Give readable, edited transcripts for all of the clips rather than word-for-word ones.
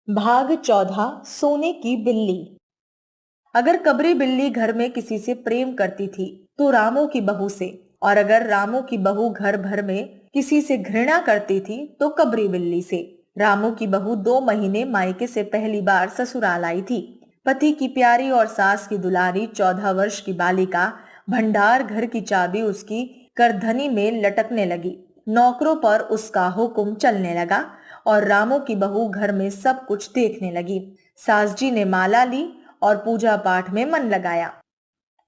भाग 14 सोने की बिल्ली। अगर कबरी बिल्ली घर में किसी से प्रेम करती थी तो रामू की बहू से, और अगर रामू की बहू घर भर में किसी से घृणा करती थी तो कबरी बिल्ली से। रामू की बहू 2 महीने मायके से पहली बार ससुराल आई थी। पति की प्यारी और सास की दुलारी 14 वर्ष की बालिका भंडार घर की चाबी उसकी करधनी में लटकने लगी। नौकरों पर उसका हुक्म चलने लगा और रामू की बहू घर में सब कुछ देखने लगी। सास जी ने माला ली और पूजा पाठ में मन लगाया,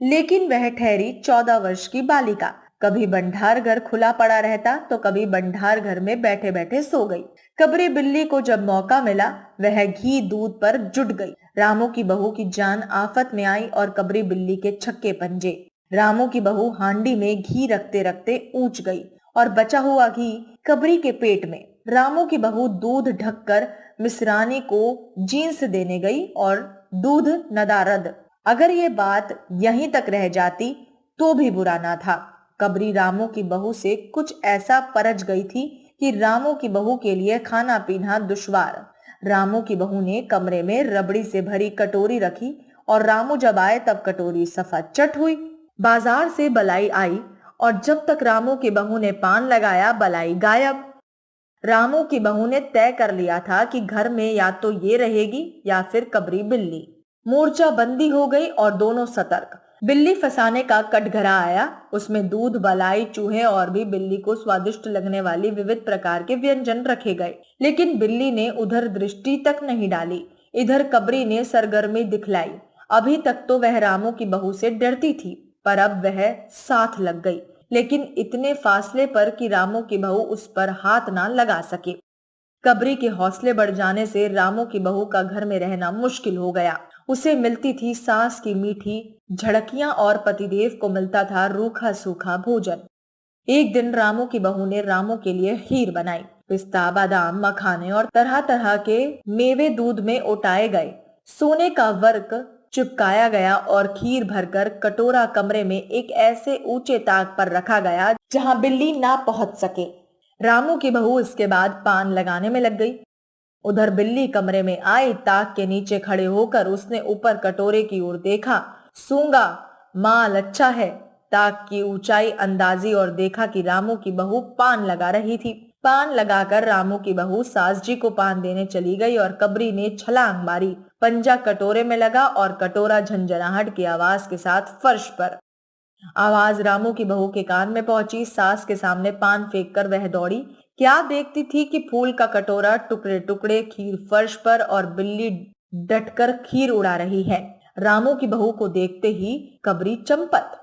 लेकिन वह ठहरी 14 वर्ष की बालिका। कभी भंडार घर खुला पड़ा रहता तो कभी भंडार घर में बैठे बैठे सो गई। कबरी बिल्ली को जब मौका मिला वह घी दूध पर जुट गई। रामू की बहू की जान आफत में आई और कबरी बिल्ली के छक्के पंजे। रामू की बहू हांडी में घी रखते रखते ऊंच गई और बचा हुआ घी कबरी के पेट में। रामू की बहू दूध ढककर मिसरानी को जींस देने गई और दूध नदारद। अगर ये बात यहीं तक रह जाती तो भी बुरा ना था। कबरी रामू की बहू से कुछ ऐसा परज गई थी कि रामू की बहू के लिए खाना पीना दुश्वार। रामू की बहू ने कमरे में रबड़ी से भरी कटोरी रखी और रामू जब आए तब कटोरी सफा चट हुई। बाजार से बलाई आई और जब तक रामू की बहू ने पान लगाया बलाई गायब। रामू की बहू ने तय कर लिया था कि घर में या तो ये रहेगी या फिर कबरी बिल्ली। मोर्चा बंदी हो गई और दोनों सतर्क। बिल्ली फंसाने का कटघरा आया। उसमें दूध, बलाई, चूहे और भी बिल्ली को स्वादिष्ट लगने वाली विविध प्रकार के व्यंजन रखे गए, लेकिन बिल्ली ने उधर दृष्टि तक नहीं डाली। इधर कबरी ने सरगर्मी दिखलाई। अभी तक तो वह रामू की बहू से डरती थी, पर अब वह साथ लग गई, लेकिन इतने फासले पर कि रामू की बहू उस पर हाथ ना लगा सके। कबरी के हौसले बढ़ जाने से रामू की बहू का घर में रहना मुश्किल हो गया। उसे मिलती थी सास की मीठी झड़कियां और पतिदेव को मिलता था रूखा सूखा भोजन। एक दिन रामू की बहू ने रामू के लिए खीर बनाई। पिस्ता, बादाम, मखाने और तरह तरह के मेवे दूध में उटाए गए। सोने का वर्क चिपकाया गया और खीर भरकर कटोरा कमरे में एक ऐसे ऊंचे ताक पर रखा गया जहां बिल्ली ना पहुंच सके। रामू की बहू इसके बाद पान लगाने में लग गई। उधर बिल्ली कमरे में आई। ताक के नीचे खड़े होकर उसने ऊपर कटोरे की ओर देखा। सूंगा, माल अच्छा है। ताक की ऊंचाई अंदाजी और देखा कि रामू की बहू पान लगा रही थी। पान लगाकर रामू की बहू सास जी को पान देने चली गई और कबरी ने छलांग मारी। पंजा कटोरे में लगा और कटोरा झंझनाहट की आवाज के साथ फर्श पर। आवाज रामू की बहू के कान में पहुंची। सास के सामने पान फेंक कर वह दौड़ी। क्या देखती थी कि फूल का कटोरा टुकड़े टुकड़े, खीर फर्श पर और बिल्ली डटकर खीर उड़ा रही है। रामू की बहू को देखते ही कबरी चंपत।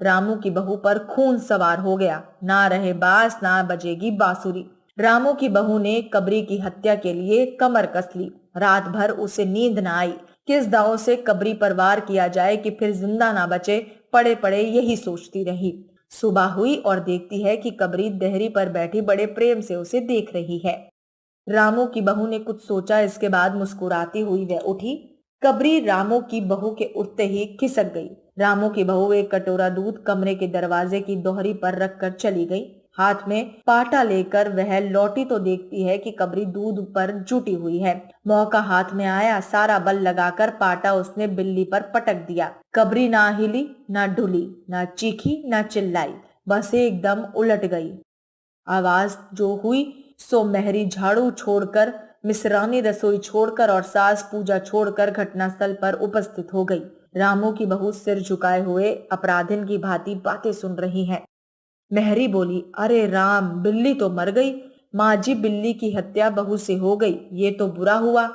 रामू की बहू पर खून सवार हो गया। ना रहे बांस, ना बजेगी बांसुरी। रामू की बहू ने कबरी की हत्या के लिए कमर कस ली। रात भर उसे नींद न आई। किस दांव से कबरी पर वार किया जाए कि फिर जिंदा ना बचे, पड़े पड़े यही सोचती रही। सुबह हुई और देखती है कि कबरी देहरी पर बैठी बड़े प्रेम से उसे देख रही है। रामू की बहू ने कुछ सोचा, इसके बाद मुस्कुराती हुई वह उठी। कबरी रामू की बहू के उठते ही खिसक गई। रामू की बहू एक कटोरा दूध कमरे के दरवाजे की दोहरी पर रखकर चली गई। हाथ में पाटा लेकर वह लौटी तो देखती है कि कबरी दूध पर जुटी हुई है। मौका हाथ में आया, सारा बल लगाकर पाटा उसने बिल्ली पर पटक दिया। कबरी ना हिली, ना ढुली, ना चीखी, ना चिल्लाई, बस एकदम उलट गई। आवाज जो हुई सो मेहरी झाड़ू छोड़कर, मिसरानी रसोई छोड़कर और सास पूजा छोड़कर घटनास्थल पर उपस्थित हो गई। रामू की बहू सिर झुकाए हुए अपराधिन की भांति बातें सुन रही है। मेहरी बोली, अरे राम, बिल्ली तो मर गई। माँ जी, बिल्ली की हत्या बहू से हो गई, ये तो बुरा हुआ।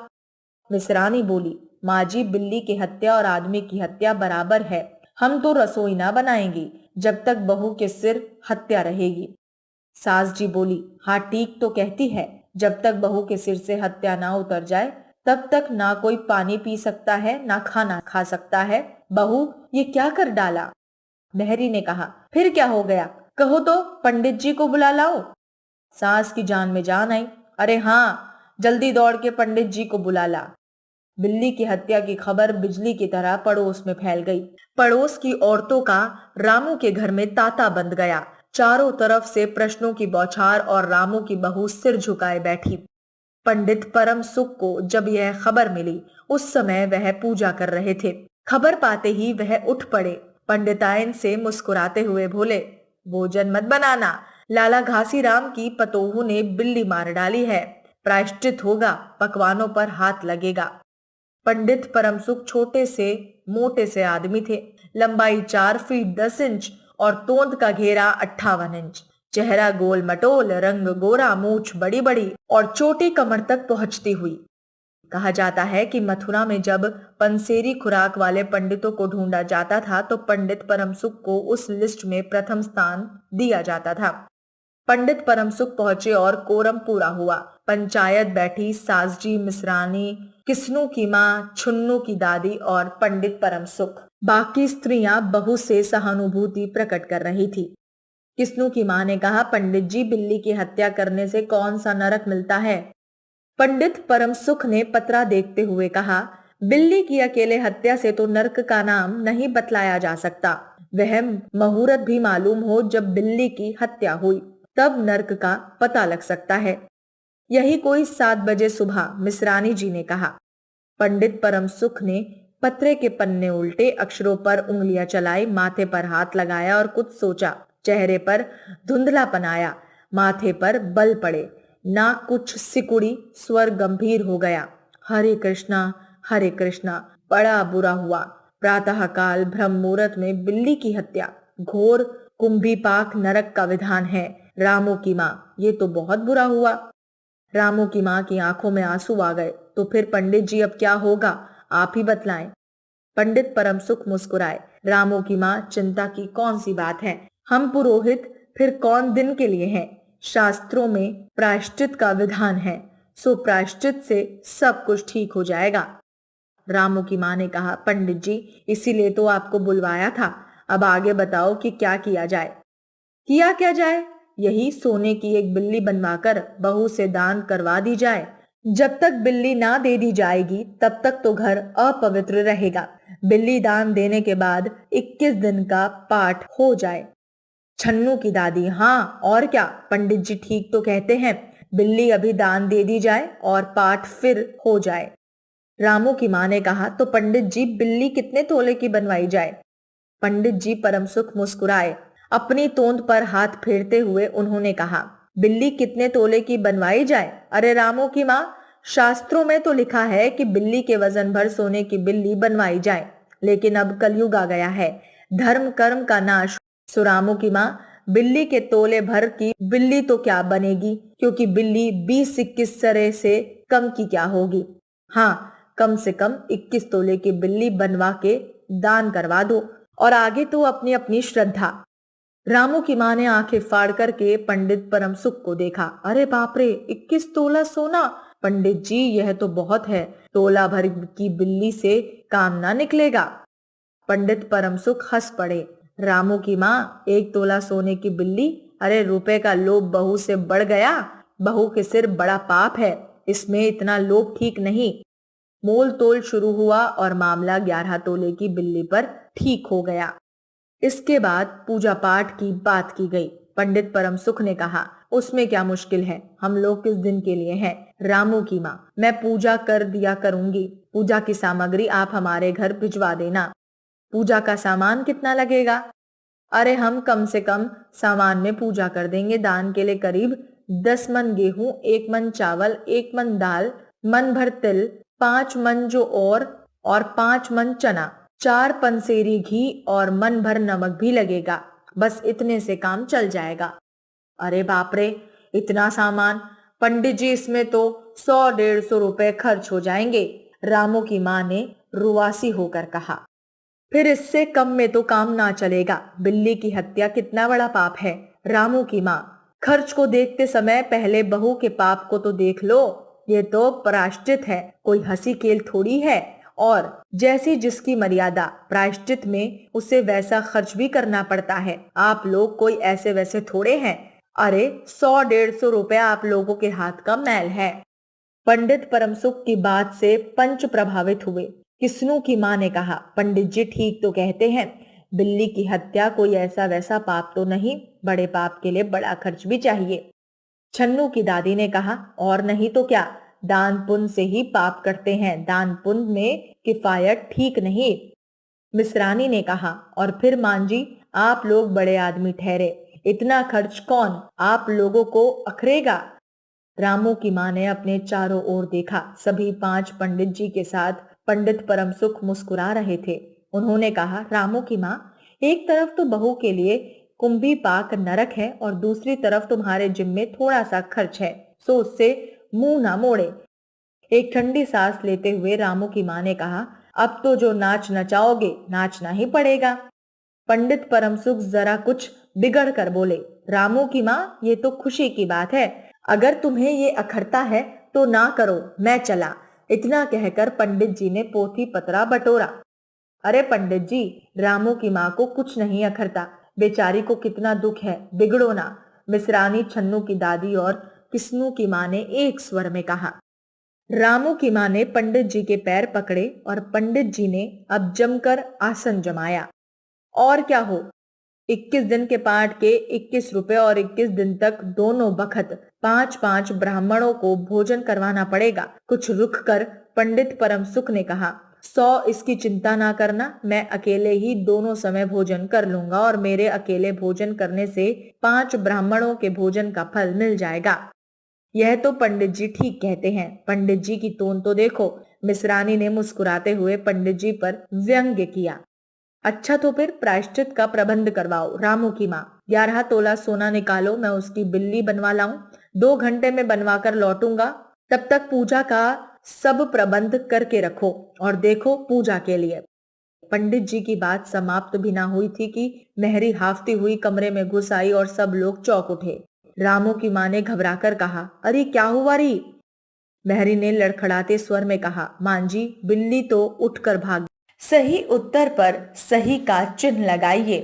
मिसरानी बोली, माँ जी, बिल्ली की हत्या और आदमी की हत्या बराबर है। हम तो रसोई ना बनाएंगे जब तक बहू के सिर हत्या रहेगी। सास जी बोली, हाँ ठीक तो कहती है, जब तक बहू के सिर से हत्या ना उतर जाए तब तक ना कोई पानी पी सकता है ना खाना खा सकता है। बहू, ये क्या कर डाला? मेहरी ने कहा, फिर क्या हो गया, कहो तो पंडित जी को बुला लाओ। सास की जान में जान आई। अरे हाँ, जल्दी दौड़ के पंडित जी को बुला ला। बिल्ली की हत्या की खबर बिजली की तरह पड़ोस में फैल गई। पड़ोस की औरतों का रामू के घर में तांता बंध गया। चारों तरफ से प्रश्नों की बौछार और रामू की बहू सिर झुकाए बैठी। पंडित परम सुख को जब यह खबर मिली, उस समय वह पूजा कर रहे थे। खबर पाते ही वह उठ पड़े। पंडितायन से मुस्कुराते हुए बोले, भोजन मत बनाना, लाला घासीराम की पतोहू ने बिल्ली मार डाली है, प्रायश्चित होगा, पकवानों पर हाथ लगेगा। पंडित परमसुख छोटे से मोटे से आदमी थे। लंबाई 4 फीट 10 इंच और तोंद का घेरा 58 इंच। चेहरा गोल मटोल, रंग गोरा, मूछ बड़ी बड़ी और चोटी कमर तक पहुंचती हुई। कहा जाता है कि मथुरा में जब पंसेरी खुराक वाले पंडितों को ढूंढा जाता था तो पंडित परमसुख को उस लिस्ट में प्रथम स्थान दिया जाता था। पंडित परमसुख पहुंचे और कोरम पूरा हुआ। पंचायत बैठी। सासजी, मिश्रानी, किस्नू की माँ, छुन्नू की दादी और पंडित परमसुख। बाकी स्त्रियां बहू से सहानुभूति प्रकट कर रही थी। किस्नू की माँ ने कहा, पंडित जी, बिल्ली की हत्या करने से कौन सा नरक मिलता है? पंडित परमसुख ने पत्रा देखते हुए कहा, बिल्ली की अकेले हत्या से तो नरक का नाम नहीं बतलाया जा सकता। वह मुहूर्त भी मालूम हो जब बिल्ली की हत्या हुई, तब नरक का पता लग सकता है। यही कोई 7 बजे सुबह, मिश्रानी जी ने कहा। पंडित परमसुख ने पत्रे के पन्ने उल्टे, अक्षरों पर उंगलियां चलाई, माथे पर हाथ लगाया और कुछ सोचा। चेहरे पर धुंधलापन आया, माथे पर बल पड़े, नाक कुछ सिकुड़ी, स्वर गंभीर हो गया। हरे कृष्णा, बड़ा बुरा हुआ। प्रातः काल ब्रह्म मुहूर्त में बिल्ली की हत्या, घोर कुंभीपाक नरक का विधान है। रामू की माँ, ये तो बहुत बुरा हुआ। रामू की माँ की आंखों में आंसू आ गए। तो फिर पंडित जी अब क्या होगा, आप ही बतलाएं। पंडित परमसुख मुस्कुराए। रामू की माँ, चिंता की कौन सी बात है, हम पुरोहित फिर कौन दिन के लिए हैं। शास्त्रों में प्रायश्चित का विधान है, सो प्रायश्चित से सब कुछ ठीक हो जाएगा। रामू की माँ ने कहा, पंडित जी, इसीलिए तो आपको बुलवाया था। अब आगे बताओ कि क्या किया जाए। किया क्या जाए? यही सोने की एक बिल्ली बनवाकर बहू से दान करवा दी जाए। जब तक बिल्ली ना दे दी जाएगी तब तक तो घर अपवित्र रहेगा। बिल्ली दान देने के बाद 21 दिन का पाठ हो जाए। छन्नू की दादी, हाँ और क्या, पंडित जी ठीक तो कहते हैं, बिल्ली अभी दान दे दी जाए और पाठ फिर हो जाए। रामू की माँ ने कहा, तो पंडित जी, बिल्ली कितने तोले की बनवाई जाए? पंडित जी परमसुख मुस्कुराए। अपनी तोंद पर हाथ फेरते हुए उन्होंने कहा, बिल्ली कितने तोले की बनवाई जाए? अरे रामू की माँ, शास्त्रों में तो लिखा है कि बिल्ली के वजन भर सोने की बिल्ली बनवाई जाए, लेकिन अब कलयुग आ गया है, धर्म कर्म का नाश। सो रामू की माँ, बिल्ली के तोले भर की बिल्ली तो क्या बनेगी, क्योंकि बिल्ली 20-21 सरे से कम की क्या होगी। हाँ, कम से कम 21 तोले की बिल्ली बनवा के दान करवा दो, और आगे तो अपनी अपनी श्रद्धा। रामू की माँ ने आंखें फाड़ करके पंडित परमसुख को देखा। अरे बाप रे, 21 तोला सोना! पंडित जी, यह तो बहुत है, तोला भर की बिल्ली से काम ना निकलेगा। पंडित परमसुख हंस पड़े। रामू की माँ, 1 तोला सोने की बिल्ली? अरे रुपए का लोभ बहू से बढ़ गया। बहू के सिर बड़ा पाप है, इसमें इतना लोभ ठीक नहीं। मोल तोल शुरू हुआ और मामला 11 तोले की बिल्ली पर ठीक हो गया। इसके बाद पूजा पाठ की बात की गई। पंडित परमसुख ने कहा, उसमें क्या मुश्किल है, हम लोग किस दिन के लिए हैं। रामू की माँ, मैं पूजा कर दिया करूंगी, पूजा की सामग्री आप हमारे घर भिजवा देना। पूजा का सामान कितना लगेगा? अरे हम कम से कम सामान में पूजा कर देंगे। दान के लिए करीब 10 मन गेहूं, 1 मन चावल, 1 मन दाल, मन भर तिल, 5 मन जो और 5 मन चना, 4 पंसेरी घी और मन भर नमक भी लगेगा। बस इतने से काम चल जाएगा। अरे बाप रे, इतना सामान! पंडित जी, इसमें तो 100-150 रुपए खर्च हो जाएंगे। रामू की माँ ने रुआसी होकर कहा। फिर इससे कम में तो काम ना चलेगा। बिल्ली की हत्या कितना बड़ा पाप है। रामू की माँ, खर्च को देखते समय पहले बहू के पाप को तो देख लो। ये तो प्रायश्चित है, कोई हंसी खेल थोड़ी है। और जैसी जिसकी मर्यादा, प्रायश्चित में उसे वैसा खर्च भी करना पड़ता है। आप लोग कोई ऐसे वैसे थोड़े हैं। अरे 100-150 रुपए आप लोगों के हाथ का मैल है। पंडित परमसुख की बात से पंच प्रभावित हुए। किस्नू की माँ ने कहा, पंडित जी ठीक तो कहते हैं, बिल्ली की हत्या कोई ऐसा वैसा पाप तो नहीं, बड़े पाप के लिए बड़ा खर्च भी चाहिए। छन्नू की दादी ने कहा, और नहीं तो क्या, दान पुण्य से ही पाप करते हैं, दान पुण्य में किफायत ठीक नहीं। मिसरानी ने कहा। और फिर मान जी, आप लोग बड़े आदमी ठहरे, इतना खर्च कौन आप लोगों को अखरेगा। रामू की मां ने अपने चारों ओर देखा। सभी 5 पंडित जी के साथ पंडित परम सुख मुस्कुरा रहे थे। उन्होंने कहा, रामू की मां, एक तरफ तो बहू के लिए कुंभी पाक नरक है और दूसरी तरफ तुम्हारे जिम में थोड़ा सा खर्च है, सो उससे मुंह ना मोड़े। एक ठंडी सांस लेते हुए रामू की मां ने कहा, अब तो जो नाच नचाओगे नाचना ही पड़ेगा। पंडित परम सुख जरा कुछ बिगड़ कर बोले, रामू की मां, ये तो खुशी की बात है, अगर तुम्हें ये अखरता है तो ना करो, मैं चला। इतना कहकर पंडित जी ने पोथी पतरा बटोरा। अरे पंडित जी, रामू की मां को कुछ नहीं अखरता, बेचारी को कितना दुख है, बिगड़ो ना। मिसरानी, छन्नू की दादी और किस्नू की मां ने एक स्वर में कहा। रामू की मां ने पंडित जी के पैर पकड़े और पंडित जी ने अब जमकर आसन जमाया। और क्या हो, 21 दिन के पाठ के 21 रुपए और 21 दिन तक दोनों बखत 5-5 ब्राह्मणों को भोजन करवाना पड़ेगा। कुछ रुक कर पंडित परम सुख ने कहा, 100 इसकी चिंता ना करना, मैं अकेले ही दोनों समय भोजन कर लूंगा और मेरे अकेले भोजन करने से 5 ब्राह्मणों के भोजन का फल मिल जाएगा। यह तो पंडित जी ठीक कहते हैं, पंडित जी की टोन तो देखो। मिसरानी ने मुस्कुराते हुए पंडित जी पर व्यंग्य किया। अच्छा तो फिर प्रायश्चित का प्रबंध करवाओ। रामू की माँ, 11 तोला सोना निकालो, मैं उसकी बिल्ली बनवा लाऊं, 2 घंटे में बनवा कर लौटूंगा। तब तक पूजा का सब प्रबंध करके रखो और देखो पूजा के लिए। पंडित जी की बात समाप्त भी ना हुई थी कि मेहरी हाफती हुई कमरे में घुस आई और सब लोग चौंक उठे। रामू की माँ ने घबराकर कहा, अरे क्या हुआ री? मेहरी ने लड़खड़ाते स्वर में कहा, मां जी, बिल्ली तो उठकर भाग। सही उत्तर पर सही का चिन्ह लगाइए।